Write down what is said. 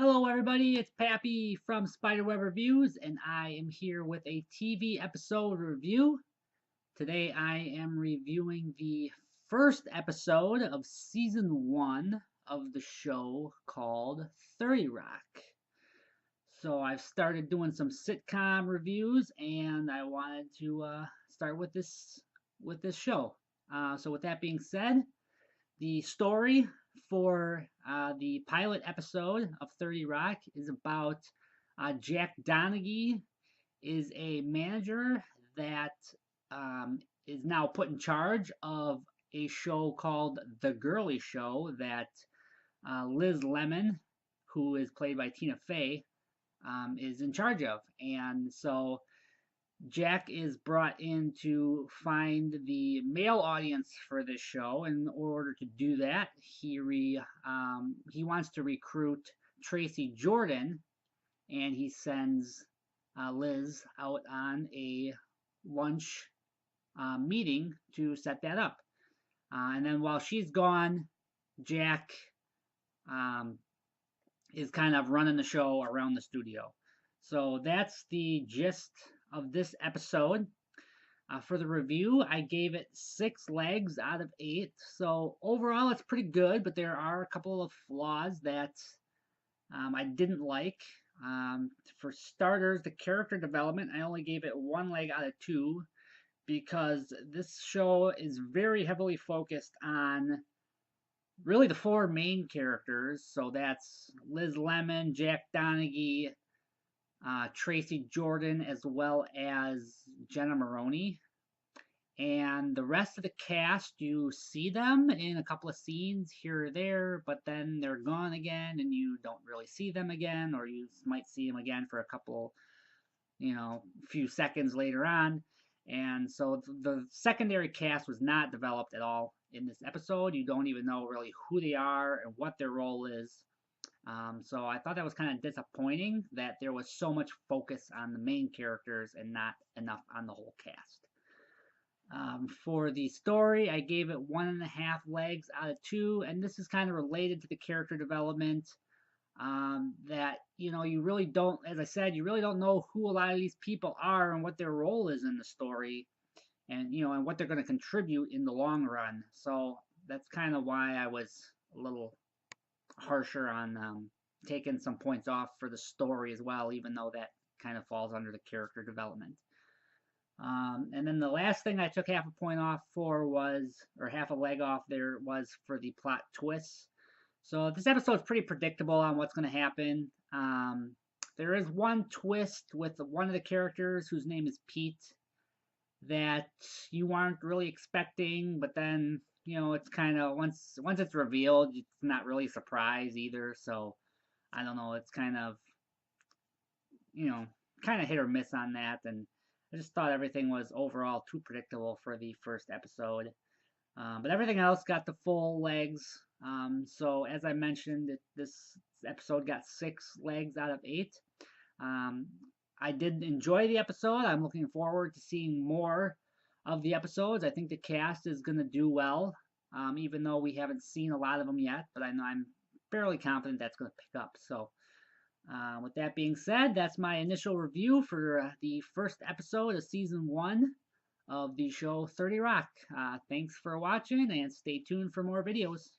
Hello, everybody. It's Pappy from Spiderweb Reviews, and I am here with a TV episode review. Today, I am reviewing the first episode of season 1 of the show called 30 Rock. So, I've started doing some sitcom reviews, and I wanted to start with this show. So, with that being said, the story for the pilot episode of 30 Rock is about Jack Donaghy is a manager that is now put in charge of a show called The Girly Show that Liz Lemon, who is played by Tina Fey, is in charge of. And so Jack is brought in to find the male audience for this show. In order to do that, he wants to recruit Tracy Jordan, and he sends Liz out on a lunch meeting to set that up. And then while she's gone, Jack um, is kind of running the show around the studio. So that's the gist of this episode. For the review, I gave it 6 legs out of 8. So overall, it's pretty good, but there are a couple of flaws that I didn't like. For starters, the character development, I only gave it 1 leg out of 2 because this show is very heavily focused on really the 4 main characters. So that's Liz Lemon, Jack Donaghy, Tracy Jordan, as well as Jenna Maroney. And the rest of the cast, you see them in a couple of scenes here or there, but then they're gone again, and you don't really see them again, or you might see them again for a couple, few seconds later on. And so the secondary cast was not developed at all in this episode. You don't even know really who they are and what their role is. So I thought that was kind of disappointing that there was so much focus on the main characters and not enough on the whole cast. For the story, I gave it 1.5 legs out of 2, and this is kind of related to the character development. That you really don't, as I said, you really don't know who a lot of these people are and what their role is in the story, and and what they're going to contribute in the long run. So that's kind of why I was a little harsher on taking some points off for the story as well, even though that kind of falls under the character development. And then the last thing I took half a point off for was, or half a leg off there, was for the plot twists. So this episode is pretty predictable on what's going to happen. There is one twist with one of the characters whose name is Pete that you aren't really expecting, but then it's kind of once it's revealed, it's not really a surprise either. So I don't know, it's kind of you know kind of hit or miss on that, and I just thought everything was overall too predictable for the first episode. But everything else got the full legs. So as I mentioned, this episode got 6 legs out of 8. Um, I did enjoy the episode. I'm looking forward to seeing more of the episodes. I think the cast is going to do well, even though we haven't seen a lot of them yet. But I'm fairly confident that's going to pick up. So with that being said, that's my initial review for the first episode of season 1 of the show 30 Rock. Thanks for watching, and stay tuned for more videos.